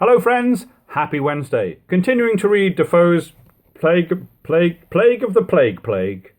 Hello friends, happy Wednesday. Continuing to read Defoe's Plague of the Plague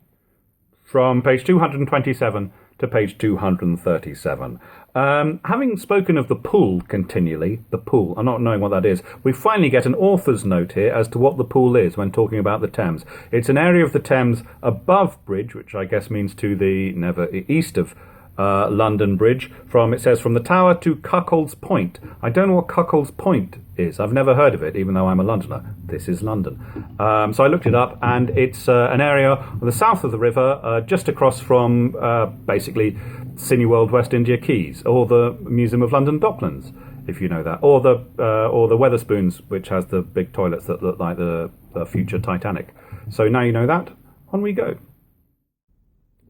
from page 227 to page 237. Having spoken of the pool continually, the pool, and not knowing what that is, we finally get an author's note here as to what the pool is when talking about the Thames. It's an area of the Thames above Bridge, which I guess means to the east of London Bridge. It says from the Tower to Cuckold's Point. I don't know what Cuckold's Point is. I've never heard of it, even though I'm a Londoner. This is London. So I looked it up, and it's an area on the south of the river, just across from basically Cineworld West India Quays, or the Museum of London Docklands, if you know that, or the Wetherspoons, which has the big toilets that look like the future Titanic. So now you know that. On we go.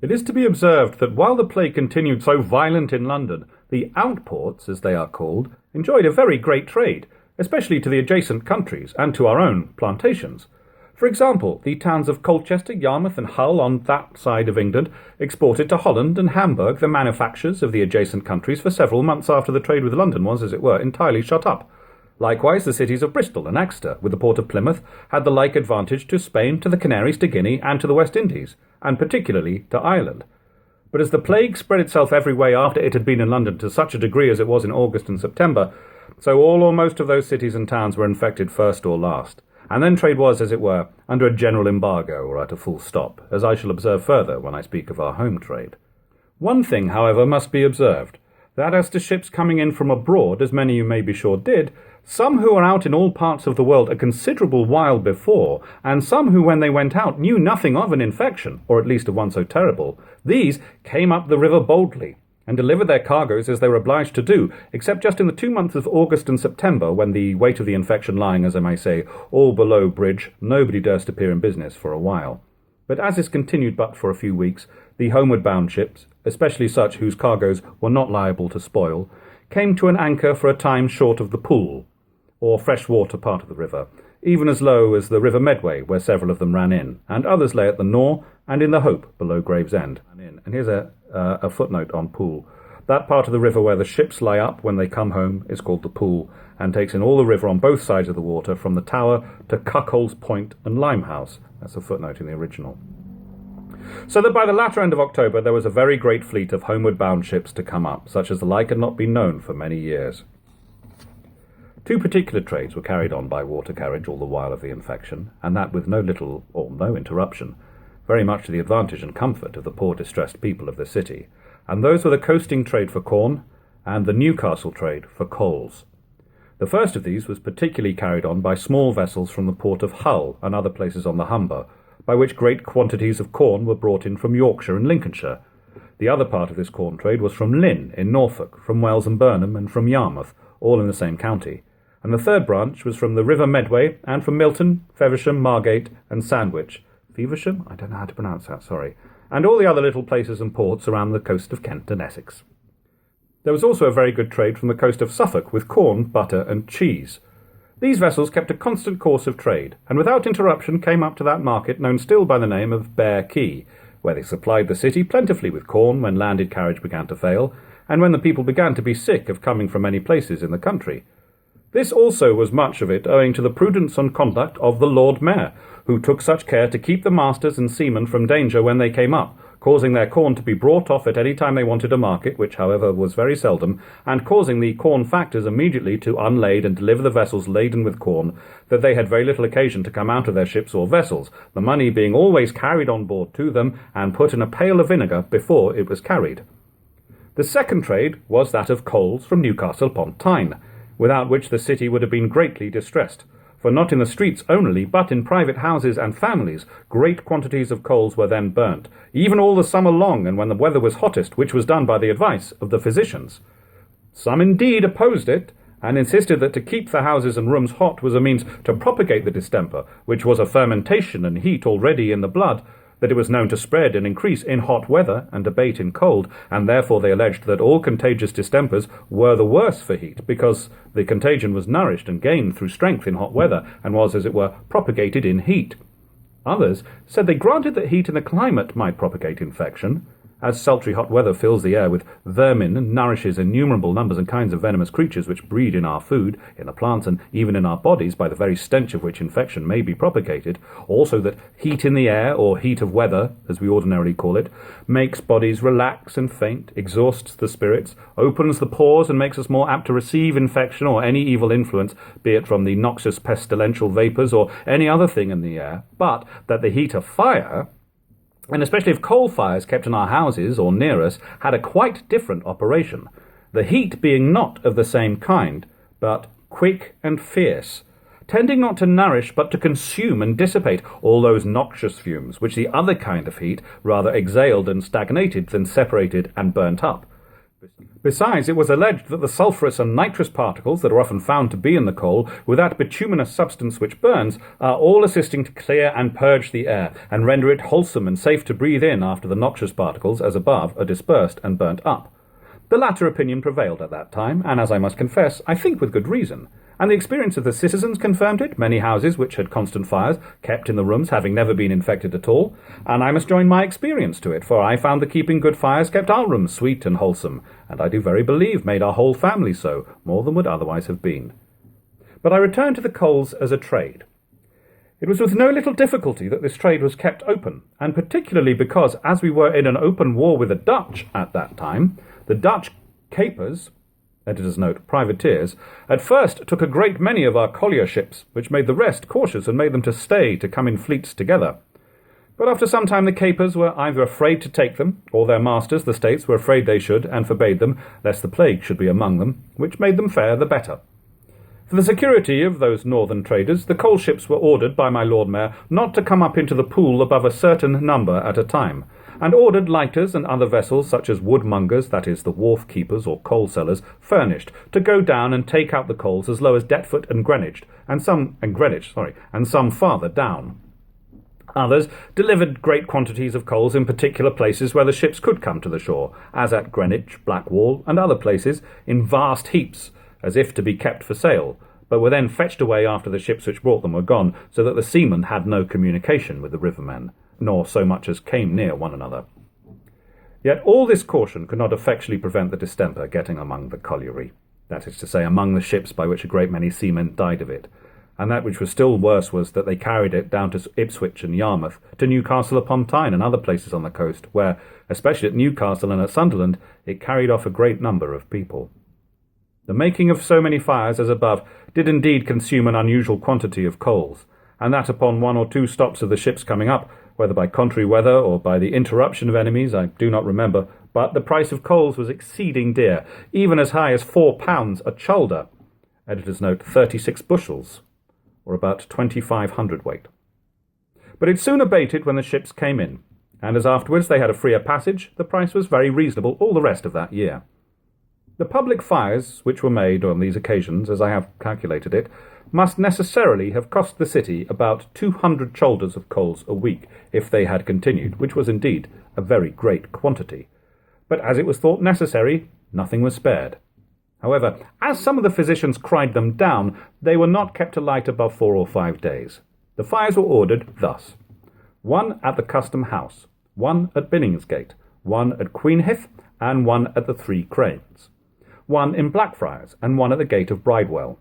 It is to be observed that while the plague continued so violent in London, the outports, as they are called, enjoyed a very great trade, especially to the adjacent countries and to our own plantations. For example, the towns of Colchester, Yarmouth and Hull on that side of England exported to Holland and Hamburg the manufactures of the adjacent countries for several months after the trade with London was, as it were, entirely shut up. Likewise, the cities of Bristol and Exeter, with the port of Plymouth, had the like advantage to Spain, to the Canaries, to Guinea, and to the West Indies, and particularly to Ireland. But as the plague spread itself every way after it had been in London to such a degree as it was in August and September, so all or most of those cities and towns were infected first or last, and then trade was, as it were, under a general embargo or at a full stop, as I shall observe further when I speak of our home trade. One thing, however, must be observed, that as to ships coming in from abroad, as many you may be sure did, some who were out in all parts of the world a considerable while before, and some who when they went out knew nothing of an infection, or at least of one so terrible, these came up the river boldly, and delivered their cargoes as they were obliged to do, except just in the 2 months of August and September, when the weight of the infection lying, as I may say, all below Bridge, nobody durst appear in business for a while. But as this continued but for a few weeks, the homeward-bound ships, especially such whose cargoes were not liable to spoil, came to an anchor for a time short of the Pool, or fresh-water part of the river, even as low as the River Medway, where several of them ran in, and others lay at the Nore and in the Hope below Gravesend. And here's a footnote on Pool. That part of the river where the ships lie up when they come home is called the Pool, and takes in all the river on both sides of the water, from the Tower to Cuckold's Point and Limehouse. That's a footnote in the original. So that by the latter end of October there was a very great fleet of homeward-bound ships to come up, such as the like had not been known for many years. Two particular trades were carried on by water carriage all the while of the infection, and that with no little or no interruption, very much to the advantage and comfort of the poor distressed people of the city, and those were the coasting trade for corn and the Newcastle trade for coals. The first of these was particularly carried on by small vessels from the port of Hull and other places on the Humber, by which great quantities of corn were brought in from Yorkshire and Lincolnshire. The other part of this corn trade was from Lynn in Norfolk, from Wells and Burnham, and from Yarmouth, all in the same county. And the third branch was from the River Medway, and from Milton, Feversham, Margate, and Sandwich. Feversham? I don't know how to pronounce that, sorry. And all the other little places and ports around the coast of Kent and Essex. There was also a very good trade from the coast of Suffolk with corn, butter, and cheese. These vessels kept a constant course of trade, and without interruption came up to that market known still by the name of Bear Quay, where they supplied the city plentifully with corn when landed carriage began to fail, and when the people began to be sick of coming from many places in the country. This also was much of it owing to the prudence and conduct of the Lord Mayor, who took such care to keep the masters and seamen from danger when they came up, causing their corn to be brought off at any time they wanted a market, which, however, was very seldom, and causing the corn factors immediately to unlade and deliver the vessels laden with corn, that they had very little occasion to come out of their ships or vessels, the money being always carried on board to them, and put in a pail of vinegar before it was carried. The second trade was that of coals from Newcastle upon Tyne, without which the city would have been greatly distressed, for not in the streets only, but in private houses and families, great quantities of coals were then burnt, even all the summer long, and when the weather was hottest, which was done by the advice of the physicians. Some indeed opposed it, and insisted that to keep the houses and rooms hot was a means to propagate the distemper, which was a fermentation and heat already in the blood, that it was known to spread and increase in hot weather and abate in cold, and therefore they alleged that all contagious distempers were the worse for heat, because the contagion was nourished and gained through strength in hot weather, and was, as it were, propagated in heat. Others said they granted that heat in the climate might propagate infection, As sultry hot weather fills the air with vermin and nourishes innumerable numbers and kinds of venomous creatures which breed in our food, in the plants, and even in our bodies, by the very stench of which infection may be propagated, also that heat in the air, or heat of weather, as we ordinarily call it, makes bodies relax and faint, exhausts the spirits, opens the pores, and makes us more apt to receive infection or any evil influence, be it from the noxious pestilential vapours or any other thing in the air, but that the heat of fire, and especially if coal fires kept in our houses or near us, had a quite different operation, the heat being not of the same kind, but quick and fierce, tending not to nourish but to consume and dissipate all those noxious fumes which the other kind of heat rather exhaled and stagnated than separated and burnt up. Besides, it was alleged that the sulphurous and nitrous particles that are often found to be in the coal, with that bituminous substance which burns, are all assisting to clear and purge the air, and render it wholesome and safe to breathe in after the noxious particles, as above, are dispersed and burnt up. The latter opinion prevailed at that time, and as I must confess, I think with good reason. And the experience of the citizens confirmed it, many houses which had constant fires kept in the rooms having never been infected at all, and I must join my experience to it, for I found that keeping good fires kept our rooms sweet and wholesome, and I do very believe made our whole family so, more than would otherwise have been. But I return to the coals as a trade. It was with no little difficulty that this trade was kept open, and particularly because, as we were in an open war with the Dutch at that time, the Dutch capers, editor's note, privateers, at first took a great many of our collier ships, which made the rest cautious and made them to stay to come in fleets together. But after some time the capers were either afraid to take them, or their masters, the states, were afraid they should, and forbade them, lest the plague should be among them, which made them fare the better. For the security of those northern traders, the coal ships were ordered by my Lord Mayor not to come up into the pool above a certain number at a time, and ordered lighters and other vessels, such as woodmongers, that is, the wharf keepers or coal sellers, furnished, to go down and take out the coals as low as Deptford and Greenwich, and some farther down. Others delivered great quantities of coals in particular places where the ships could come to the shore, as at Greenwich, Blackwall, and other places, in vast heaps, as if to be kept for sale, but were then fetched away after the ships which brought them were gone, so that the seamen had no communication with the rivermen, nor so much as came near one another. Yet all this caution could not effectually prevent the distemper getting among the colliery, that is to say, among the ships, by which a great many seamen died of it, and that which was still worse was that they carried it down to Ipswich and Yarmouth, to Newcastle upon Tyne and other places on the coast, where, especially at Newcastle and at Sunderland, it carried off a great number of people. The making of so many fires as above did indeed consume an unusual quantity of coals, and that upon one or two stops of the ships coming up, whether by contrary weather or by the interruption of enemies, I do not remember, but the price of coals was exceeding dear, even as high as £4 a cholder, editor's note, 36 bushels, or about 2,500 hundredweight. But it soon abated when the ships came in, and as afterwards they had a freer passage, the price was very reasonable all the rest of that year. The public fires which were made on these occasions, as I have calculated it, must necessarily have cost the city about 200 chalders of coals a week, if they had continued, which was indeed a very great quantity. But as it was thought necessary, nothing was spared. However, as some of the physicians cried them down, they were not kept alight above 4 or 5 days. The fires were ordered thus: one at the Custom House, one at Billingsgate, one at Queenhithe, and one at the Three Cranes, one in Blackfriars, and one at the gate of Bridewell,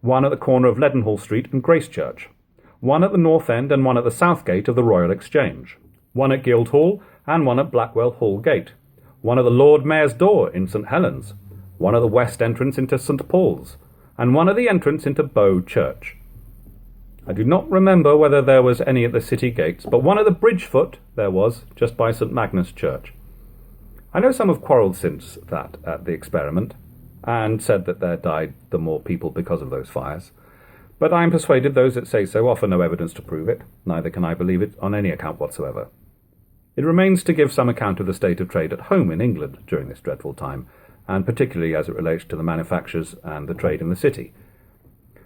one at the corner of Leadenhall Street and Gracechurch, one at the north end and one at the south gate of the Royal Exchange, one at Guildhall and one at Blackwell Hall Gate, one at the Lord Mayor's Door in St Helens, one at the west entrance into St Paul's, and one at the entrance into Bow Church. I do not remember whether there was any at the city gates, but one at the Bridgefoot there was, just by St Magnus Church. I know some have quarrelled since that at the experiment, and said that there died the more people because of those fires. But I am persuaded those that say so offer no evidence to prove it, neither can I believe it on any account whatsoever. It remains to give some account of the state of trade at home in England during this dreadful time, and particularly as it relates to the manufactures and the trade in the city.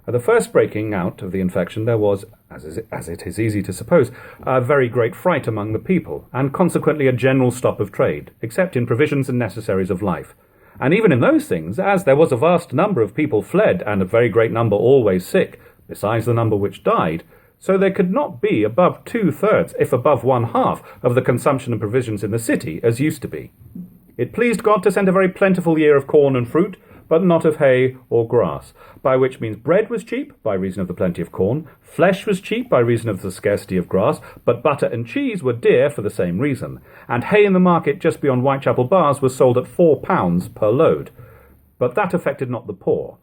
At the first breaking out of the infection there was, as it is easy to suppose, a very great fright among the people, and consequently a general stop of trade, except in provisions and necessaries of life. And even in those things, as there was a vast number of people fled, and a very great number always sick, besides the number which died, so there could not be above 2/3, if above 1/2, of the consumption and provisions in the city as used to be. It pleased God to send a very plentiful year of corn and fruit, but not of hay or grass, by which means bread was cheap, by reason of the plenty of corn, flesh was cheap, by reason of the scarcity of grass, but butter and cheese were dear for the same reason, and hay in the market just beyond Whitechapel Bars was sold at £4 per load. But that affected not the poor.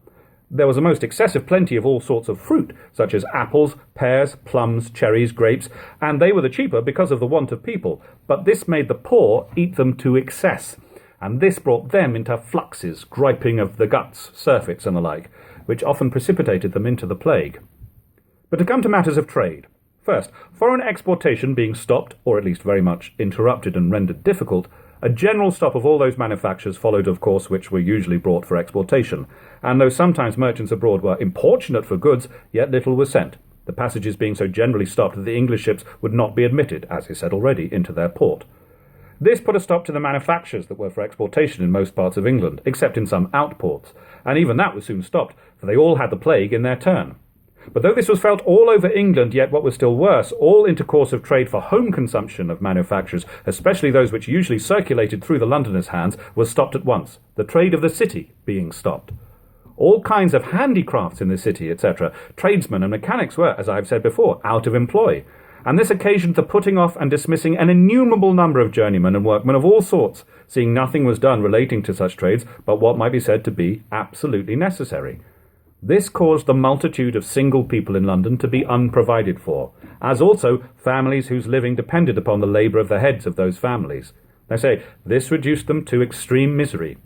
There was a most excessive plenty of all sorts of fruit, such as apples, pears, plums, cherries, grapes, and they were the cheaper because of the want of people, but this made the poor eat them to excess, and this brought them into fluxes, griping of the guts, surfeits, and the like, which often precipitated them into the plague. But to come to matters of trade. First, foreign exportation being stopped, or at least very much interrupted and rendered difficult, a general stop of all those manufactures followed, of course, which were usually brought for exportation, and though sometimes merchants abroad were importunate for goods, yet little was sent, the passages being so generally stopped that the English ships would not be admitted, as is said already, into their port. This put a stop to the manufactures that were for exportation in most parts of England, except in some outports, and even that was soon stopped, for they all had the plague in their turn. But though this was felt all over England, yet what was still worse, all intercourse of trade for home consumption of manufactures, especially those which usually circulated through the Londoners' hands, was stopped at once, the trade of the city being stopped. All kinds of handicrafts in the city, etc., tradesmen and mechanics were, as I have said before, out of employ, and this occasioned the putting off and dismissing an innumerable number of journeymen and workmen of all sorts, seeing nothing was done relating to such trades but what might be said to be absolutely necessary. This caused the multitude of single people in London to be unprovided for, as also families whose living depended upon the labour of the heads of those families. I say, this reduced them to extreme misery.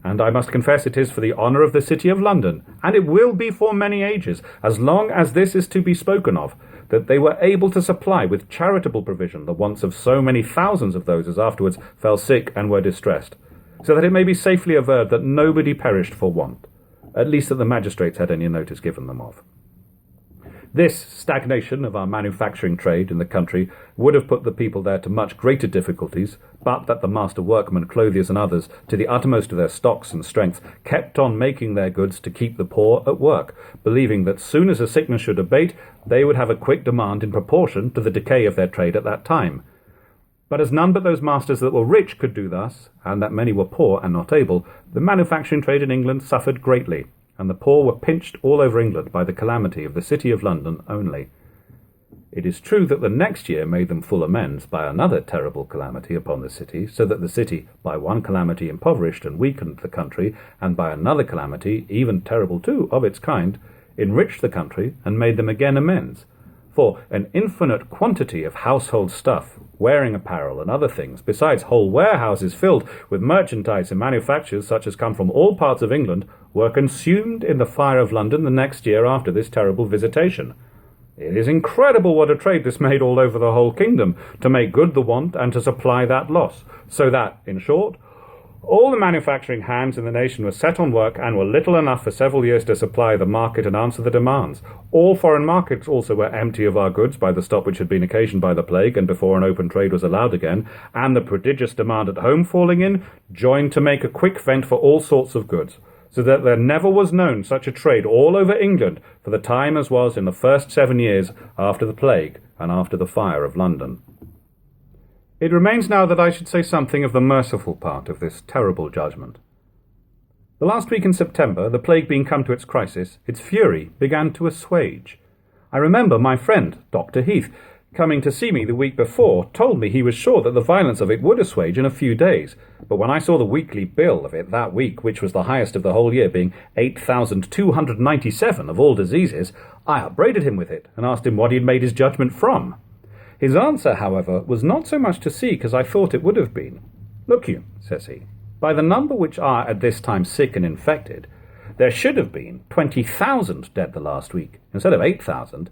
And I must confess it is for the honour of the city of London, and it will be for many ages, as long as this is to be spoken of, that they were able to supply with charitable provision the wants of so many thousands of those as afterwards fell sick and were distressed, so that it may be safely averred that nobody perished for want, at least that the magistrates had any notice given them of. This stagnation of our manufacturing trade in the country would have put the people there to much greater difficulties, but that the master workmen, clothiers, and others, to the uttermost of their stocks and strength, kept on making their goods to keep the poor at work, believing that soon as a sickness should abate, they would have a quick demand in proportion to the decay of their trade at that time. But as none but those masters that were rich could do thus, and that many were poor and not able, the manufacturing trade in England suffered greatly, and the poor were pinched all over England by the calamity of the city of London only. It is true that the next year made them full amends by another terrible calamity upon the city, so that the city by one calamity impoverished and weakened the country, and by another calamity, even terrible too, of its kind, enriched the country and made them again amends. For an infinite quantity of household stuff, wearing apparel, and other things, besides whole warehouses filled with merchandise and manufactures such as come from all parts of England, were consumed in the fire of London the next year after this terrible visitation. It is incredible what a trade this made all over the whole kingdom, to make good the want and to supply that loss, so that, in short, all the manufacturing hands in the nation were set on work and were little enough for several years to supply the market and answer the demands. All foreign markets also were empty of our goods by the stop which had been occasioned by the plague and before an open trade was allowed again, and the prodigious demand at home falling in, joined to make a quick vent for all sorts of goods, so that there never was known such a trade all over England for the time as was in the first 7 years after the plague and after the fire of London. It remains now that I should say something of the merciful part of this terrible judgment. The last week in September, the plague being come to its crisis, its fury began to assuage. I remember my friend, Dr. Heath, coming to see me the week before, told me he was sure that the violence of it would assuage in a few days, but when I saw the weekly bill of it that week, which was the highest of the whole year, being 8,297 of all diseases, I upbraided him with it, and asked him what he had made his judgment from. His answer, however, was not so much to seek as I thought it would have been. Look you, says he, by the number which are at this time sick and infected, there should have been 20,000 dead the last week, instead of 8,000,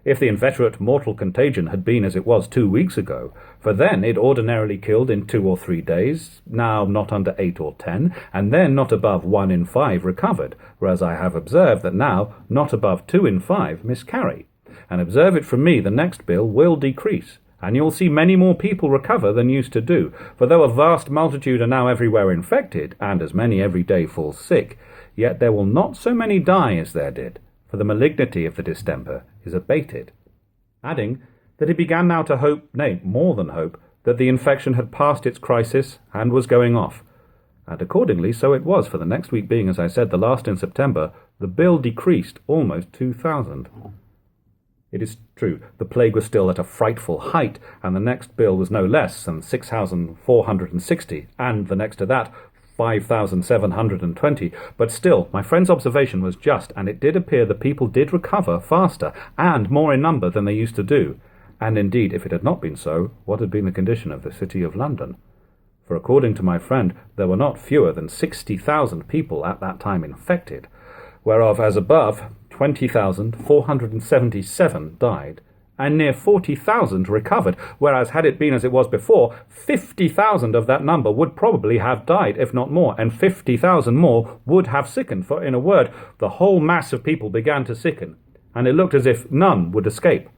if the inveterate mortal contagion had been as it was 2 weeks ago, for then it ordinarily killed in 2 or 3 days, now not under 8 or 10, and then not above 1 in 5 recovered, whereas I have observed that now not above 2 in 5 miscarry. And observe it from me, the next bill will decrease, and you'll see many more people recover than used to do, for though a vast multitude are now everywhere infected, and as many every day fall sick, yet there will not so many die as there did, for the malignity of the distemper is abated. adding that he began now to hope, nay, more than hope, that the infection had passed its crisis and was going off. And accordingly, so it was, for the next week being, as I said, the last in September, the bill decreased almost 2,000. It is true, the plague was still at a frightful height, and the next bill was no less than 6,460, and the next to that, 5,720. But still, my friend's observation was just, and it did appear the people did recover faster, and more in number than they used to do. And indeed, if it had not been so, what had been the condition of the city of London? For according to my friend, there were not fewer than 60,000 people at that time infected, whereof, as above, 20,477 died, and near 40,000 recovered, whereas had it been as it was before, 50,000 of that number would probably have died, if not more, and 50,000 more would have sickened, for in a word, the whole mass of people began to sicken, and it looked as if none would escape.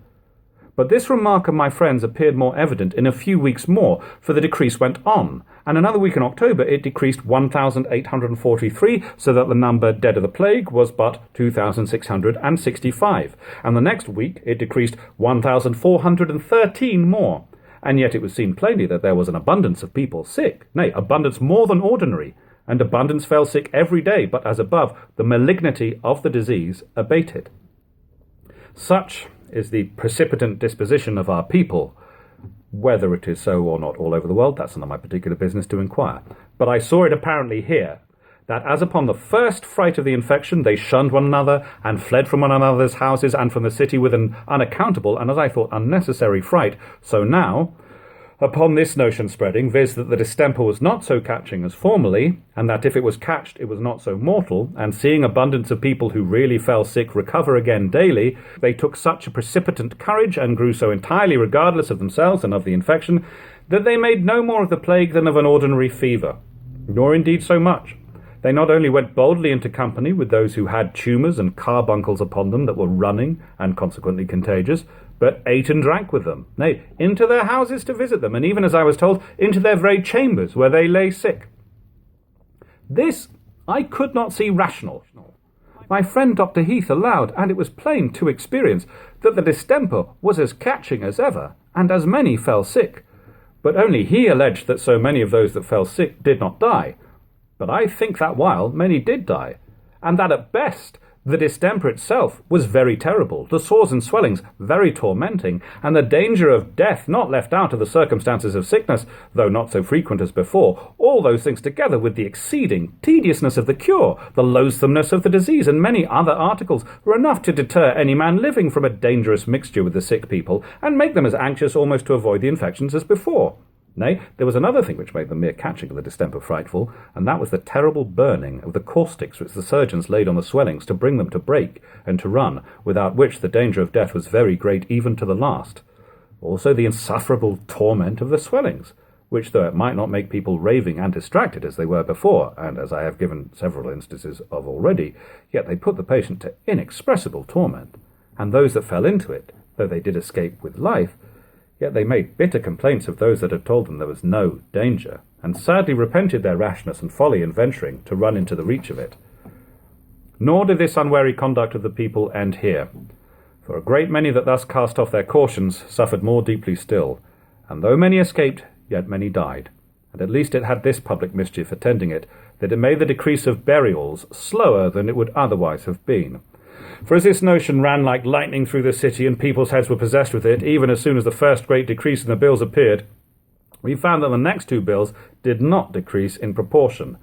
But this remark of my friend's appeared more evident in a few weeks more, for the decrease went on, and another week in October it decreased 1,843, so that the number dead of the plague was but 2,665, and the next week it decreased 1,413 more, and yet it was seen plainly that there was an abundance of people sick, nay, abundance more than ordinary, and abundance fell sick every day, but as above, the malignity of the disease abated. Such is the precipitant disposition of our people. Whether it is so or not all over the world, that's not my particular business to inquire. But I saw it apparently here, that as upon the first fright of the infection they shunned one another, and fled from one another's houses and from the city with an unaccountable, and as I thought unnecessary fright, so now, upon this notion spreading, viz. That the distemper was not so catching as formerly, and that if it was catched it was not so mortal, and seeing abundance of people who really fell sick recover again daily, they took such a precipitant courage, and grew so entirely regardless of themselves and of the infection, that they made no more of the plague than of an ordinary fever, nor indeed so much. They not only went boldly into company with those who had tumours and carbuncles upon them that were running, and consequently contagious, but ate and drank with them, nay, into their houses to visit them, and even, as I was told, into their very chambers where they lay sick. This I could not see rational. My friend Dr. Heath allowed, and it was plain to experience, that the distemper was as catching as ever, and as many fell sick. But only he alleged that so many of those that fell sick did not die. But I think that while many did die, and that at best the distemper itself was very terrible, the sores and swellings very tormenting, and the danger of death not left out of the circumstances of sickness, though not so frequent as before, all those things together with the exceeding tediousness of the cure, the loathsomeness of the disease, and many other articles, were enough to deter any man living from a dangerous mixture with the sick people, and make them as anxious almost to avoid the infections as before. Nay, there was another thing which made the mere catching of the distemper frightful, and that was the terrible burning of the caustics which the surgeons laid on the swellings to bring them to break and to run, without which the danger of death was very great even to the last. Also the insufferable torment of the swellings, which, though it might not make people raving and distracted as they were before, and as I have given several instances of already, yet they put the patient to inexpressible torment, and those that fell into it, though they did escape with life, yet they made bitter complaints of those that had told them there was no danger, and sadly repented their rashness and folly in venturing to run into the reach of it. Nor did this unwary conduct of the people end here, for a great many that thus cast off their cautions suffered more deeply still, and though many escaped, yet many died, and at least it had this public mischief attending it, that it made the decrease of burials slower than it would otherwise have been. For as this notion ran like lightning through the city, and people's heads were possessed with it, even as soon as the first great decrease in the bills appeared, we found that the next two bills did not decrease in proportion.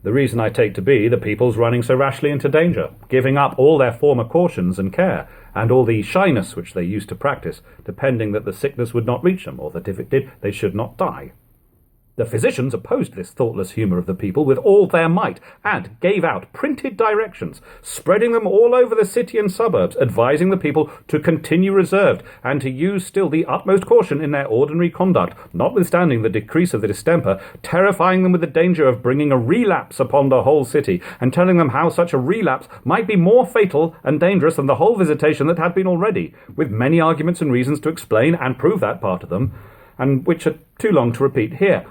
The reason I take to be the people's running so rashly into danger, giving up all their former cautions and care, and all the shyness which they used to practice, depending that the sickness would not reach them, or that if it did, they should not die. The physicians opposed this thoughtless humour of the people with all their might, and gave out printed directions, spreading them all over the city and suburbs, advising the people to continue reserved, and to use still the utmost caution in their ordinary conduct, notwithstanding the decrease of the distemper, terrifying them with the danger of bringing a relapse upon the whole city, and telling them how such a relapse might be more fatal and dangerous than the whole visitation that had been already, with many arguments and reasons to explain and prove that part of them, and which are too long to repeat here.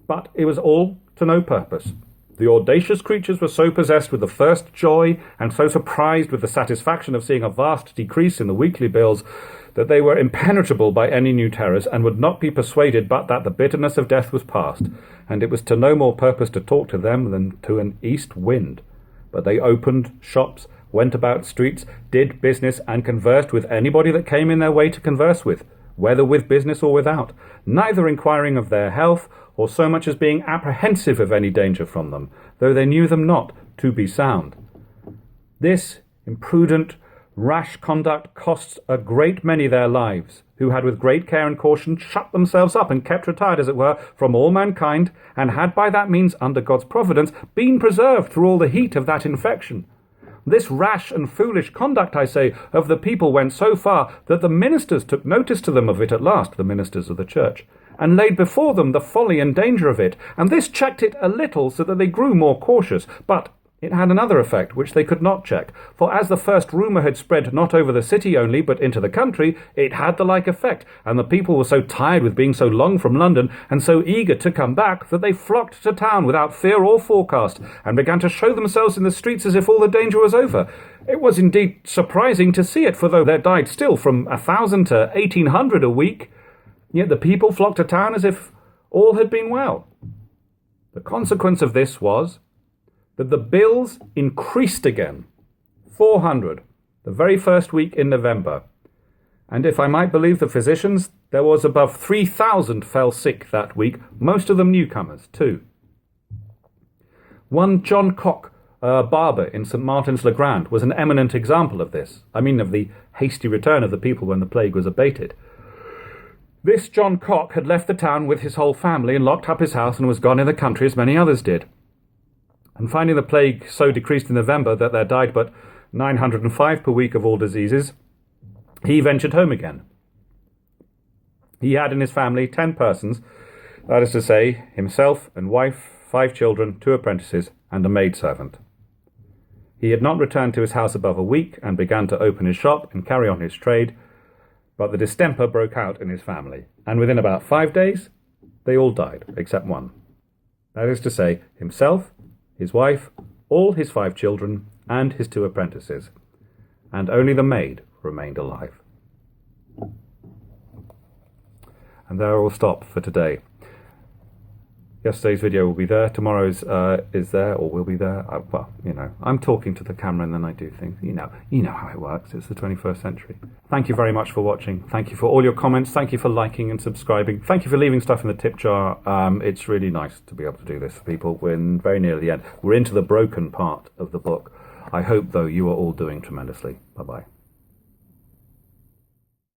But it was all to no purpose. The audacious creatures were so possessed with the first joy and so surprised with the satisfaction of seeing a vast decrease in the weekly bills that they were impenetrable by any new terrors, and would not be persuaded but that the bitterness of death was past, and it was to no more purpose to talk to them than to an east wind. But they opened shops, went about streets, did business, and conversed with anybody that came in their way to converse with, whether with business or without, neither inquiring of their health, or so much as being apprehensive of any danger from them, though they knew them not to be sound. This imprudent, rash conduct costs a great many their lives, who had with great care and caution shut themselves up and kept retired, as it were, from all mankind, and had by that means, under God's providence, been preserved through all the heat of that infection. This rash and foolish conduct, I say, of the people went so far that the ministers took notice to them of it at last, the ministers of the church, and laid before them the folly and danger of it, and this checked it a little, so that they grew more cautious. But it had another effect, which they could not check, for as the first rumour had spread not over the city only, but into the country, it had the like effect, and the people were so tired with being so long from London, and so eager to come back, that they flocked to town without fear or forecast, and began to show themselves in the streets as if all the danger was over. It was indeed surprising to see it, for though there died still from 1,000 to 1,800 a week, yet the people flocked to town as if all had been well. The consequence of this was that the bills increased again, 400, the very first week in November. And if I might believe the physicians, there was above 3,000 fell sick that week, most of them newcomers too. One John Cock, a barber in St. Martin's-le-Grand, was an eminent example of this. I mean of the hasty return of the people when the plague was abated. This John Cock had left the town with his whole family and locked up his house and was gone in the country as many others did. And finding the plague so decreased in November that there died but 905 per week of all diseases, he ventured home again. He had in his family 10 persons, that is to say, himself and wife, 5 children, 2 apprentices, and a maidservant. He had not returned to his house above a week, and began to open his shop and carry on his trade, but the distemper broke out in his family, and within about 5 days, they all died, except one. That is to say, himself, his wife, all his 5 children, and his 2 apprentices, and only the maid remained alive. And there I will stop for today. Yesterday's video will be there. Tomorrow's is there, or will be there. Well, you know, I'm talking to the camera and then I do things. You know how it works. It's the 21st century. Thank you very much for watching. Thank you for all your comments. Thank you for liking and subscribing. Thank you for leaving stuff in the tip jar. It's really nice to be able to do this for people. We're very near the end. We're into the broken part of the book. I hope, though, you are all doing tremendously. Bye-bye.